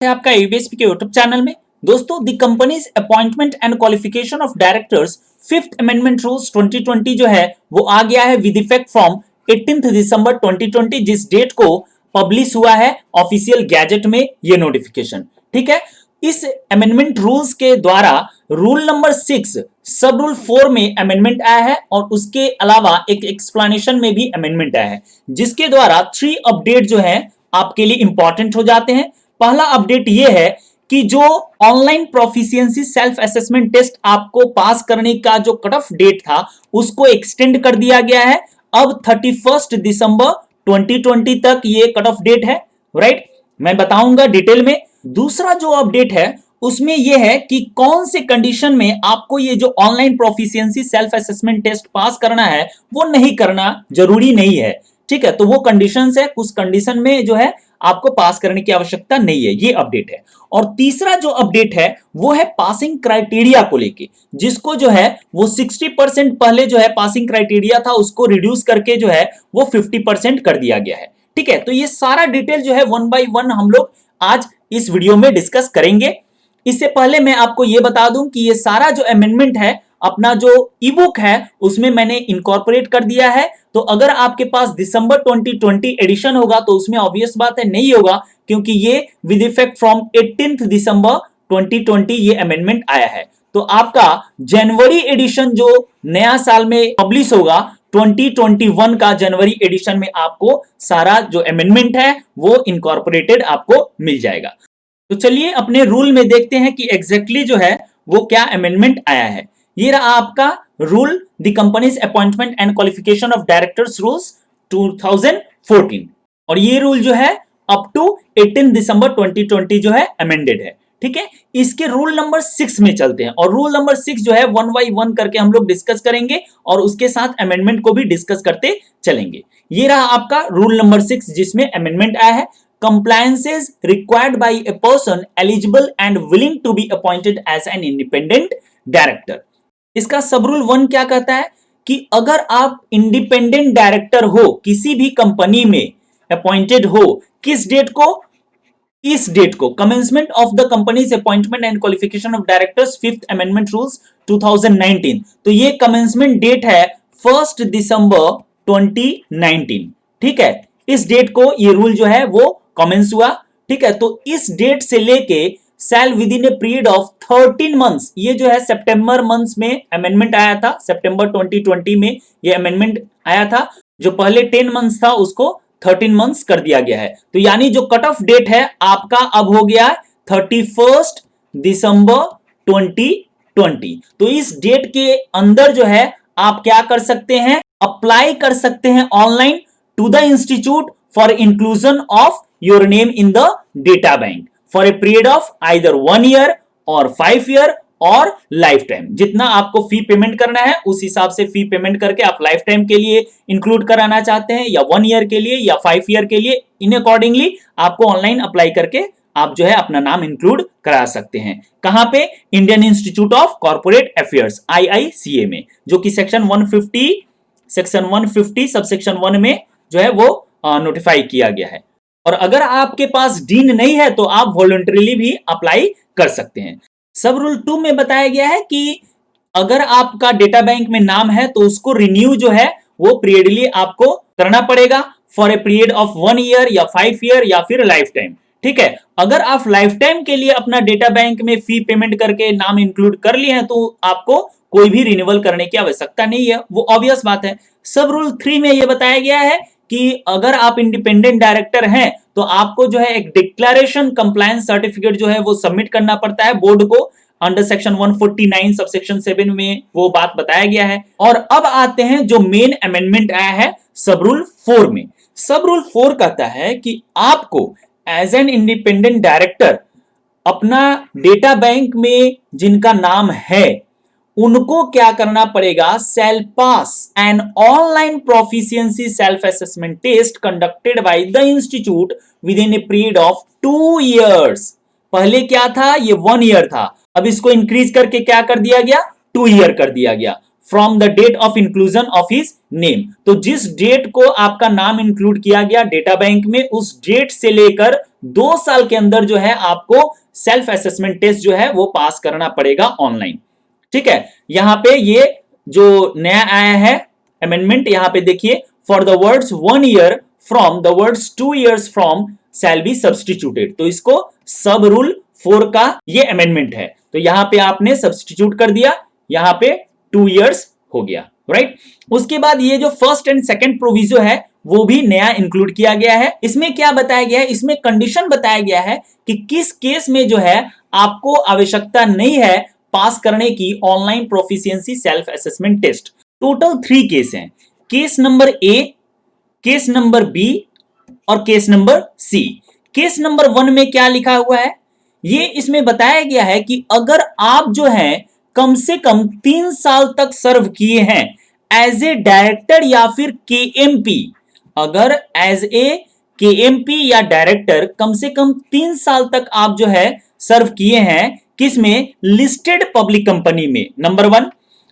है आपका एबीएसपी के यूट्यूब चैनल में। दोस्तों, the companies appointment and qualification of directors fifth amendment rules 2020 जो है वो आ गया है विद इफेक्ट फ्रॉम 18 दिसंबर 2020, जिस डेट को पब्लिश हुआ है ऑफिशियल गैजेट में ये नोटिफिकेशन। ठीक है, इस अमेंडमेंट रूल्स के द्वारा रूल नंबर 6 सब रूल 4 में अमेंडमेंट आया है और उसके अलावा एक एक्सप्लेनेशन में भी अमेंडमेंट आया है, जिसके द्वारा 3 अपडेट जो है आपके लिए इंपॉर्टेंट हो जाते हैं। पहला अपडेट ये है कि जो online proficiency self assessment test आपको पास करने का जो कट ऑफ डेट था उसको एक्सटेंड कर दिया गया है। अब 31 दिसंबर 2020 तक ये कट ऑफ डेट है, राइट? मैं बताऊंगा डिटेल में। दूसरा जो अपडेट है उसमें यह है कि कौन से कंडीशन में आपको ये जो online proficiency self assessment test pass करना है वो नहीं करना जरूरी नहीं है। ठीक है, तो वो कंडीशंस है, कुछ कंडीशन में जो है आपको पास करने की आवश्यकता नहीं है, ये अपडेट है। और तीसरा जो अपडेट है वो है पासिंग क्राइटेरिया को लेके, जिसको जो है वो 60% पहले जो है पासिंग क्राइटेरिया था उसको रिड्यूस करके जो है वो 50% कर दिया गया है। ठीक है, तो ये सारा डिटेल जो है 1 बाय 1 हम लोग आज इस वीडियो में डिस्कस करेंगे। इससे पहले मैं आपको ये बता दूं कि ये सारा जो अमेंडमेंट है अपना जो ई बुक है उसमें मैंने इनकॉर्पोरेट कर दिया है। तो अगर आपके पास दिसंबर 2020 एडिशन होगा तो उसमें ऑब्वियस बात है नहीं होगा, क्योंकि ये विद इफेक्ट फ्रॉम 18 दिसंबर 2020 ये अमेंडमेंट आया है। तो आपका जनवरी एडिशन जो नया साल में पब्लिश होगा 2021 का जनवरी एडिशन में आपको सारा जो अमेंडमेंट है वो इनकॉर्पोरेटेड आपको मिल जाएगा। तो चलिए अपने रूल में देखते हैं कि एग्जैक्टली जो है वो क्या अमेंडमेंट आया है। ये रहा आपका rule, the companies appointment and qualification of directors rules 2014, और ये रूल जो है अप टू 18 दिसंबर 2020 जो है अमेंडेड है। ठीक है, इसके रूल नंबर 6 में चलते हैं और रूल नंबर 6 जो है 1 बाय 1 करके हम लोग डिस्कस करेंगे और उसके साथ अमेंडमेंट को भी डिस्कस करते चलेंगे। ये रहा आपका रूल नंबर 6 जिसमें अमेंडमेंट आया है। Compliances required by a person eligible and willing to be appointed as an independent director। इसका सब रूल 1 क्या कहता है कि अगर आप इंडिपेंडेंट डायरेक्टर हो, किसी भी कंपनी में अपॉइंटेड हो, किस डेट को? इस डेट को, commencement of the companies appointment and qualification of directors fifth amendment rules 2019। तो ये कमेंसमेंट डेट है 1 दिसंबर 2019। ठीक है, इस डेट को ये रूल जो है वो कमेंस हुआ। ठीक है, तो इस डेट से लेके shall within a period of 13 months, ये जो है सितंबर मंथ्स में अमेंडमेंट आया था, सितंबर 2020 में ये अमेंडमेंट आया था। जो पहले 10 मंथ्स था उसको 13 मंथ्स कर दिया गया है। तो यानी जो कट ऑफ डेट है आपका अब हो गया 31 दिसंबर 2020। तो इस डेट के अंदर जो है आप क्या कर सकते हैं? अप्लाई कर सकते हैं online to the institute for inclusion of your name in the data bank for a period of either 1 year और 5 ईयर और लाइफ टाइम। जितना आपको फी पेमेंट करना है उस हिसाब से फी पेमेंट करके आप लाइफ टाइम के लिए इंक्लूड कराना चाहते हैं या 1 ईयर के लिए या 5 ईयर के लिए, इन अकॉर्डिंगली आपको ऑनलाइन अप्लाई करके आप जो है अपना नाम इंक्लूड करा सकते हैं। कहां पे? Indian institute of corporate affairs IICA में, जो कि सेक्शन 150 सबसेक्शन 1 में जो है वो नोटिफाई किया गया है। और अगर आपके पास डीन नहीं है तो आप वॉलंटरीली भी अप्लाई कर सकते हैं। सब रूल 2 में बताया गया है कि अगर आपका डेटा बैंक में नाम है तो उसको रिन्यू जो है वो पीरियडली आपको करना पड़ेगा for a period of 1 year या 5 ईयर या फिर लाइफ टाइम। ठीक है, अगर आप लाइफ टाइम के लिए अपना डेटा बैंक में फी पेमेंट करके नाम इंक्लूड कर लिए हैं तो आपको कोई भी रिन्यूअल करने की आवश्यकता नहीं है, वो ऑब्वियस बात है। सब रूल 3 में यह बताया गया है कि अगर आप इंडिपेंडेंट डायरेक्टर हैं तो आपको जो है एक डिक्लेरेशन कंप्लायंस सर्टिफिकेट जो है वो सबमिट करना पड़ता है बोर्ड को, अंडर सेक्शन 149 सबसेक्शन 7 में वो बात बताया गया है। और अब आते हैं जो मेन अमेंडमेंट आया है सब रूल 4 में। सब रूल 4 कहता है कि आपको एज एन इंडिपेंडेंट डायरेक्टर अपना डेटा बैंक में जिनका नाम है उनको क्या करना पड़ेगा? Shall pass an online proficiency self assessment test conducted by the institute within a period of 2 years. पहले क्या था? ये 1 ईयर था, अब इसको इंक्रीज करके क्या कर दिया गया? 2 ईयर कर दिया गया from the date of inclusion of his name. तो जिस डेट को आपका नाम इंक्लूड किया गया डेटा बैंक में, उस डेट से लेकर 2 साल के अंदर जो है आपको सेल्फ असेसमेंट टेस्ट जो है वो पास करना पड़ेगा ऑनलाइन। ठीक है, यहां पे ये जो नया आया है अमेंडमेंट, यहां पे देखिए, for the words 1 year from the words 2 years from shall be substituted. तो इसको सब रूल 4 का ये अमेंडमेंट है, तो यहां पे आपने सब्सटीट्यूट कर दिया, यहां पे 2 इयर्स हो गया, राइट। उसके बाद ये जो फर्स्ट एंड सेकंड प्रोविजो है वो भी नया इंक्लूड किया गया है। इसमें क्या बताया गया है, इसमें कंडीशन बताया गया है कि किस केस में जो है आपको आवश्यकता नहीं है पास करने की online proficiency self assessment test. Total 3 case हैं, case number A, case number B और case number C. Case number 1 में क्या लिखा हुआ है, ये इसमें बताया गया है कि अगर आप जो है कम से कम 3 साल तक सर्व किए हैं एज ए डायरेक्टर या फिर केएमपी, अगर एज ए केएमपी या डायरेक्टर कम से कम 3 साल तक आप जो है सर्व किए हैं, किसमें, लिस्टेड पब्लिक कंपनी में नंबर 1,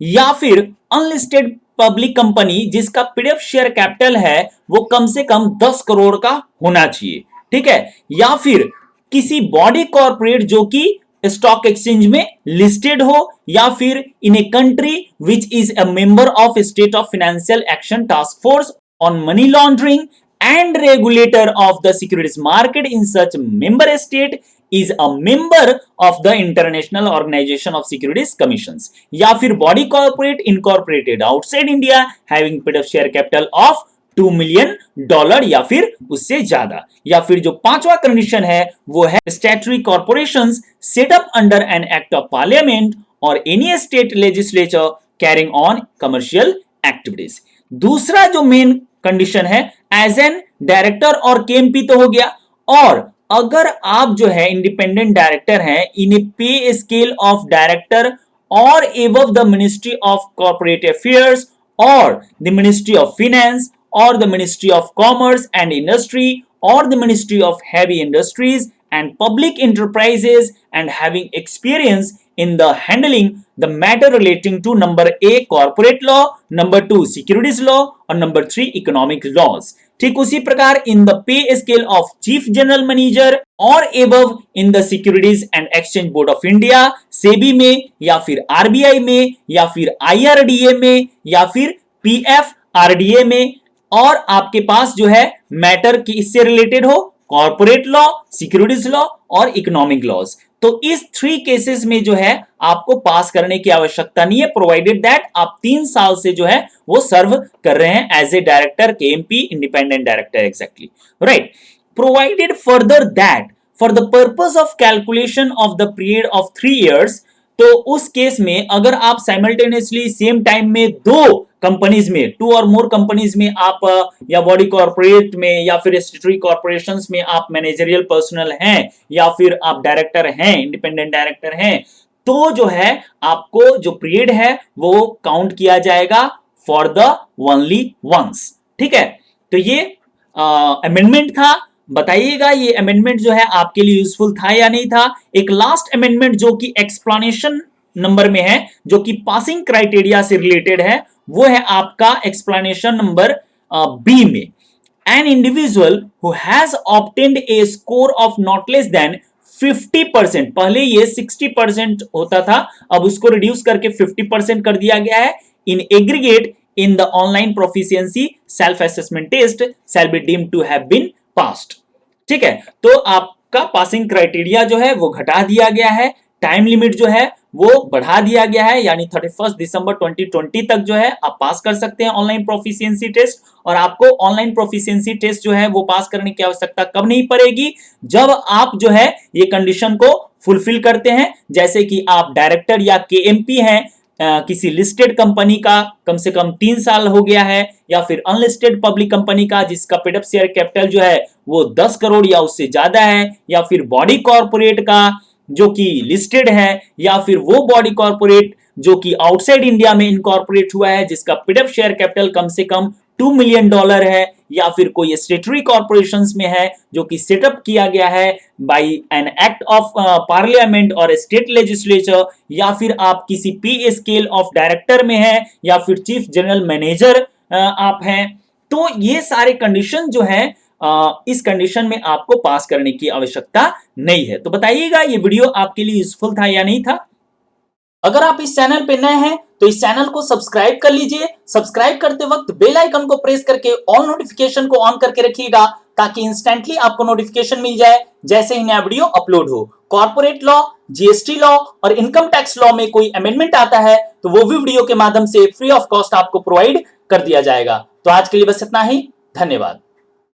या फिर अनलिस्टेड पब्लिक कंपनी जिसका पीडीएफ शेयर कैपिटल है वो कम से कम 10 करोड़ का होना चाहिए, ठीक है, या फिर किसी बॉडी कॉर्पोरेट जो कि स्टॉक एक्सचेंज में लिस्टेड हो, या फिर in a country which is a member of state of financial action task force on money laundering and regulator of the securities market in such member state is a member of the International Organization of Securities Commissions, या फिर body corporate incorporated outside India having paid up share capital of $2 million या फिर उससे ज्यादा, या फिर जो 5वां कंडीशन है वो है statutory corporations set up under an act of parliament or any state legislature carrying on commercial activities। दूसरा जो मेन कंडीशन है एज एन डायरेक्टर और केएमपी तो हो गया, और अगर आप जो है इंडिपेंडेंट डायरेक्टर हैं in a pay scale of director or above the ministry of corporate affairs or the ministry of finance or the ministry of commerce and industry or the ministry of heavy industries and public enterprises and having experience in the handling the matter relating to number A corporate law, number 2 securities law और number 3 economic laws। ठीक उसी प्रकार in the pay scale of chief general manager और above in the Securities and Exchange Board of India SEBI में या फिर RBI में या फिर आईआरडीए में या फिर पीएफआरडीए में, और आपके पास जो है मैटर की इससे रिलेटेड हो कॉर्पोरेट लॉ, सिक्योरिटीज लॉ और इकोनॉमिक लॉज। तो इस 3 केसेस में जो है आपको पास करने की आवश्यकता नहीं है, प्रोवाइडेड दैट आप 3 साल से जो है वो सर्व कर रहे हैं as a director KMP independent director, exactly right. Provided further that for the purpose of calculation of the period of 3 years, तो उस केस में अगर आप साइमल्टेनियसली सेम टाइम में 2 कंपनीज में, 2 और मोर कंपनीज में आप या बॉडी कॉर्पोरेट में या फिर स्टैट्यूटरी कॉर्पोरेशंस में आप मैनेजरियल पर्सनल हैं या फिर आप डायरेक्टर हैं, इंडिपेंडेंट डायरेक्टर हैं, तो जो है आपको जो पीरियड है वो काउंट किया जाएगा फॉर द ओनली वंस। ठीक है, तो ये अमेंडमेंट था। बताइएगा ये अमेंडमेंट जो है आपके लिए यूजफुल था या नहीं था। एक लास्ट अमेंडमेंट जो कि एक्सप्लेनेशन नंबर में है, जो कि पासिंग क्राइटेरिया से रिलेटेड है, वो है आपका एक्सप्लेनेशन नंबर बी में। An individual who has obtained A score of not less than 50%, पहले ये 60% होता था, अब उसको रिड्यूस करके 50% कर दिया गया है, in aggregate in the online proficiency self assessment test shall be deemed to have been passed. ठीक है, तो आपका पासिंग क्राइटेरिया जो है वो घटा दिया गया है, टाइम लिमिट जो है वो बढ़ा दिया गया है, यानी 31 दिसंबर 2020 तक जो है आप पास कर सकते हैं ऑनलाइन प्रोफिशिएंसी टेस्ट। और आपको ऑनलाइन प्रोफिशिएंसी टेस्ट जो है वो पास करने की आवश्यकता कब नहीं पड़ेगी, जब आप जो है ये कंडीशन को फुलफिल करते हैं, जैसे कि आप डायरेक्टर या केएमपी हैं, किसी लिस्टेड कंपनी का कम से कम 3 साल हो गया है, या फिर अनलिस्टेड पब्लिक कंपनी का जिसका पेड अप शेयर कैपिटल जो है वो 10 करोड़ या उससे ज्यादा है, या फिर बॉडी कॉर्पोरेट का जो कि लिस्टेड है, या फिर वो बॉडी कॉर्पोरेट जो कि आउटसाइड इंडिया में इनकॉर्पोरेट हुआ है जिसका पेड अप शेयर कैपिटल कम से कम $2 मिलियन है, या फिर कोई स्टेटरी कॉर्पोरेशंस में है जो कि सेटअप किया गया है by an act of parliament और स्टेट लेजिस्लेचर, या फिर आप किसी पे स्केल ऑफ डायरेक्टर में है, या फिर चीफ जनरल मैनेजर आप हैं, तो ये सारे कंडीशन जो है इस कंडीशन में आपको पास करने की आवश्यकता नहीं है। तो बताइएगा ये वीडियो आपके लिए यूजफुल था या नहीं था। अगर आप इस चैनल पे नए हैं तो इस चैनल को सब्सक्राइब कर लीजिए। सब्सक्राइब करते वक्त बेल आइकन को प्रेस करके ऑल नोटिफिकेशन को ऑन करके रखिएगा ताकि इंस्टेंटली आपको नोटिफिकेशन मिल जाए जैसे ही नया वीडियो अपलोड हो। कॉर्पोरेट लॉ, जीएसटी लॉ और इनकम टैक्स लॉ में कोई अमेंडमेंट आता है तो वो भी वीडियो के माध्यम से फ्री ऑफ कॉस्ट आपको प्रोवाइड कर दिया जाएगा। तो आज के लिए बस इतना ही, धन्यवाद।